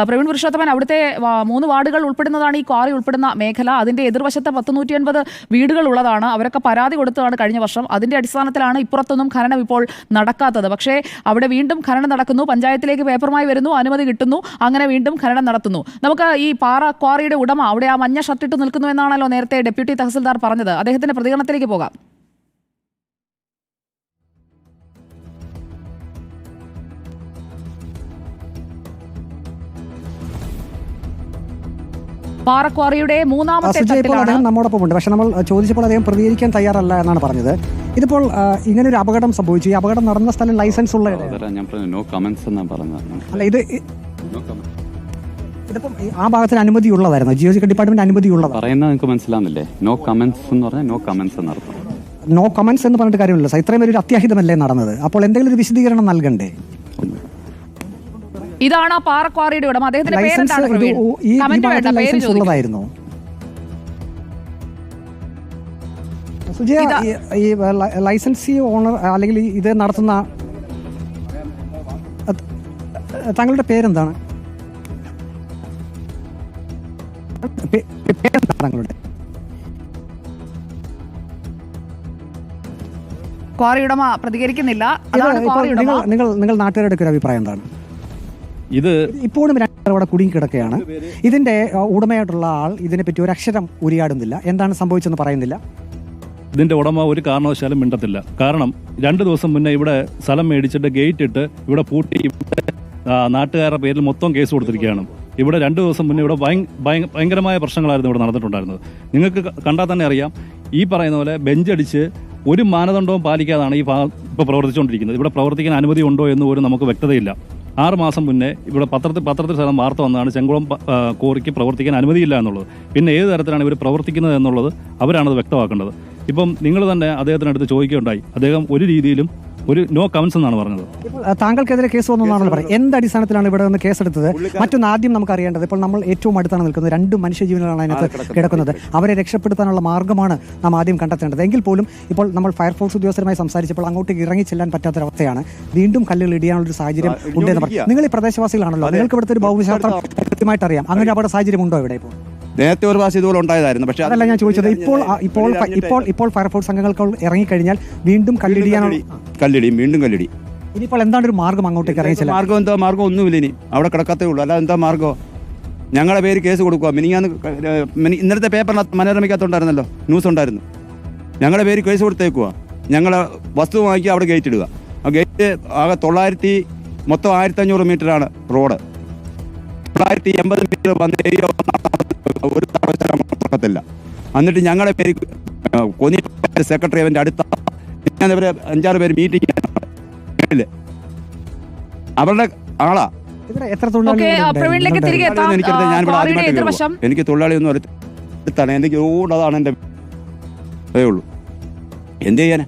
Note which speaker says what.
Speaker 1: പ്രവീൺ പുരുഷോത്തമൻ, അവിടുത്തെ 3 വാർഡുകൾ ഉൾപ്പെടുന്നതാണ് ഈ ക്വാറി ഉൾപ്പെടുന്ന മേഖല. അതിന്റെ എതിർവശത്ത് 150 വീടുകൾ ഉള്ളതാണ്. അവരൊക്കെ പരാതി കൊടുത്തതാണ് കഴിഞ്ഞ വർഷം. അതിന്റെ അടിസ്ഥാനത്തിലാണ് ഇപ്പുറത്തൊന്നും ഖനനം ഇപ്പോൾ നടക്കാത്തത്. പക്ഷേ അവിടെ വീണ്ടും ഖനനം നടക്കുന്നു, പഞ്ചായത്തിലേക്ക് പേപ്പറുമായി വരുന്നു, അനുമതി കിട്ടുന്നു, അങ്ങനെ വീണ്ടും ഖനനം നടത്തുന്നു. നമുക്ക് ഈ പാറ ക്വാറിയുടെ ഉടമ അവിടെ ആ മഞ്ഞ ഷർട്ടിട്ട് നിൽക്കുന്നു എന്നാണല്ലോ നേരത്തെ ഡെപ്യൂട്ടി തഹസിൽദാർ പറഞ്ഞത്. അദ്ദേഹത്തിന്റെ പ്രതികരണത്തിലേക്ക് പോകാം. പാറക്വാറിയുടെ 3ാമത്തെ
Speaker 2: അദ്ദേഹം നമ്മോടൊപ്പം ഉണ്ട്. പക്ഷെ നമ്മൾ ചോദിച്ചപ്പോൾ അദ്ദേഹം പ്രതികരിക്കാൻ തയ്യാറല്ല എന്നാണ് പറഞ്ഞത്. ഇതിപ്പോൾ ഇങ്ങനെ ഒരു അപകടം സംഭവിച്ചു. ഈ അപകടം നടന്ന സ്ഥലം ലൈസൻസ് ഉള്ള അല്ല, ഇതിപ്പം ആ ഭാഗത്തിന് അനുമതി ഉള്ളതായിരുന്നു, ജിയോളജിക്കൽ ഡിപ്പാർട്ട്മെന്റ് അനുമതി ഉള്ളതാണ്
Speaker 3: പറയുന്നത്. നിങ്ങൾക്ക് മനസ്സിലാവുന്നില്ലേ? നോ കമന്റ്സ് എന്ന് പറഞ്ഞാൽ നോ കമന്റ്സ് എന്നർത്ഥം.
Speaker 2: നോ കമന്റ്സ് എന്ന് പറഞ്ഞിട്ട് കാര്യമില്ല. ഇത്രയും ഒരു അത്യാഹിതമല്ലേ നടന്നത്? അപ്പോൾ എന്തെങ്കിലും ഒരു വിശദീകരണം നൽകണ്ടേ?
Speaker 1: ഇതാണ് പാറക്വാറിയുടെ ഉടമ. അദ്ദേഹത്തിന്റെ
Speaker 2: ലൈസൻസ് ഉള്ളതായിരുന്നു. സുജയ, ഈ ലൈസൻസി ഓണർ അല്ലെങ്കിൽ ഇത് നടത്തുന്ന താങ്കളുടെ പേരെന്താണ്? താങ്കളുടെ
Speaker 1: ക്വാറി ഉടമ പ്രതികരിക്കുന്നില്ല.
Speaker 2: നിങ്ങൾ നാട്ടുകാരുടെ ഒരു അഭിപ്രായം എന്താണ്?
Speaker 3: ഇത്
Speaker 2: ഇപ്പോഴും അവിടെ കുടുങ്ങി കിടക്കുകയാണ്. ഇതിന്റെ ഉടമയായിട്ടുള്ള ആൾ ഇതിനെപ്പറ്റി ഒരു അക്ഷരം ഉരിയാടുന്നില്ല. എന്താണ് സംഭവിച്ചെന്ന് പറയുന്നില്ല.
Speaker 4: ഇതിന്റെ ഉടമ ഒരു കാരണവശാലും മിണ്ടത്തില്ല. കാരണം 2 ദിവസം മുന്നേ ഇവിടെ സ്ഥലം മേടിച്ചിട്ട് ഗേറ്റ് ഇട്ട് ഇവിടെ പൂട്ടി നാട്ടുകാരുടെ പേരിൽ മൊത്തം കേസ് കൊടുത്തിരിക്കുകയാണ്. ഇവിടെ 2 ദിവസം മുന്നേ ഇവിടെ ഭയങ്കരമായ പ്രശ്നങ്ങളായിരുന്നു ഇവിടെ നടന്നിട്ടുണ്ടായിരുന്നത്. നിങ്ങൾക്ക് കണ്ടാൽ തന്നെ അറിയാം. ഈ പറയുന്ന പോലെ ബെഞ്ചടിച്ച് ഒരു മാനദണ്ഡവും പാലിക്കാതാണ് ഈ ഇപ്പോൾ പ്രവർത്തിച്ചുകൊണ്ടിരിക്കുന്നത്. ഇവിടെ പ്രവർത്തിക്കാൻ അനുമതി ഉണ്ടോ എന്ന് പോലും നമുക്ക് വ്യക്തതയില്ല. 6 മാസം മുന്നേ ഇവിടെ പത്രത്തിൽ സ്ഥലം വാർത്ത വന്നതാണ് ചെങ്കുളം കോറിക്ക് പ്രവർത്തിക്കാൻ അനുമതിയില്ല എന്നുള്ളത്. പിന്നെ ഏത് തരത്തിലാണ് ഇവർ പ്രവർത്തിക്കുന്നത് എന്നുള്ളത് അവരാണത് വ്യക്തമാക്കേണ്ടത്. ഇപ്പം നിങ്ങൾ തന്നെ അദ്ദേഹത്തിനടുത്ത് ചോദിക്കുകയുണ്ടായി. അദ്ദേഹം ഒരു രീതിയിലും ഒരു നോ കമന്റ്സ് എന്നാണ് പറഞ്ഞത്.
Speaker 2: താങ്കൾക്കെതിരെ കേസ് വന്നതാണല്ലോ പറയുന്നത്. എന്ത് അടിസ്ഥാനത്തിലാണ് ഇവിടെ നിന്ന് കേസെടുത്തത്? മറ്റൊന്ന് ആദ്യം നമുക്ക് അറിയേണ്ടത്, ഇപ്പോൾ നമ്മൾ ഏറ്റവും അടുത്താണ് നിൽക്കുന്നത്. 2 മനുഷ്യജീവനുകളാണ് അതിനകത്ത് കിടക്കുന്നത്. അവരെ രക്ഷപ്പെടുത്താനുള്ള മാർഗ്ഗമാണ് നാം ആദ്യം കണ്ടെത്തേണ്ടത്. എങ്കിൽ പോലും ഇപ്പോൾ നമ്മൾ ഫയർഫോഴ്സ് ഉദ്യോഗസ്ഥരുമായി സംസാരിച്ചപ്പോൾ അങ്ങോട്ടേക്ക് ഇറങ്ങി ചെല്ലാൻ പറ്റാത്തൊരവസ്ഥയാണ്. വീണ്ടും കല്ലുകൾ ഇടിയാനുള്ളൊരു സാഹചര്യം ഉണ്ടെന്ന് പറയും. നിങ്ങൾ ഈ പ്രദേശവാസികളാണല്ലോ, നിങ്ങൾക്ക് ഇവിടുത്തെ ഒരു ഭൗമശാസ്ത്രം കൃത്യമായിട്ട് അറിയാം. അങ്ങനെ അപകട സാഹചര്യം ഉണ്ടോ ഇവിടെ? ഇപ്പോൾ
Speaker 3: നേരത്തെ ഒരു പ്രാവശ്യം ഇതുപോലെ ഉണ്ടായതായിരുന്നു. പക്ഷേ
Speaker 2: അതല്ല ഞാൻ ചോദിച്ചത്. ഇപ്പോൾ ഫയർഫോഴ്സ് അംഗങ്ങൾക്ക് ഇറങ്ങിക്കഴിഞ്ഞാൽ വീണ്ടും
Speaker 3: കല്ലിടിയും വീണ്ടും കല്ലിടി.
Speaker 2: ഇനിയിപ്പോൾ എന്താണ് ഒരു മാർഗ്ഗം അങ്ങോട്ടേക്ക് ഇറങ്ങി?
Speaker 3: മാർഗ്ഗം ഒന്നുമില്ല. ഇനി അവിടെ കിടക്കത്തേ ഉള്ളൂ. അല്ലാതെ എന്താ മാർഗ്ഗം? ഞങ്ങളുടെ പേര് കേസ് കൊടുക്കുക. ഇന്നലത്തെ പേപ്പറിന് മനോരമയ്ക്കകത്തുണ്ടായിരുന്നല്ലോ, ന്യൂസ് ഉണ്ടായിരുന്നു. ഞങ്ങളുടെ പേര് കേസ് കൊടുത്തേക്കുക. ഞങ്ങളെ വസ്തു വാങ്ങിക്കുക, അവിടെ ഗേറ്റ് ഇടുക. ആ ഗേറ്റ് ആകെ 1500 മീറ്ററാണ് റോഡ്. 980 മീറ്റർ ഒരു നടക്കത്തില്ല. എന്നിട്ട് ഞങ്ങളുടെ പേര് കൊന്നി സെക്രട്ടറി അവൻ്റെ അടുത്ത 5-6 പേര് മീറ്റിംഗ് അവരുടെ ആളാ. എനിക്ക് തൊഴിലാളിയൊന്നും അടുത്താണ്. എനിക്ക് ഓടതാണ് എൻ്റെ ഉള്ളൂ. എന്ത് ചെയ്യാനാ?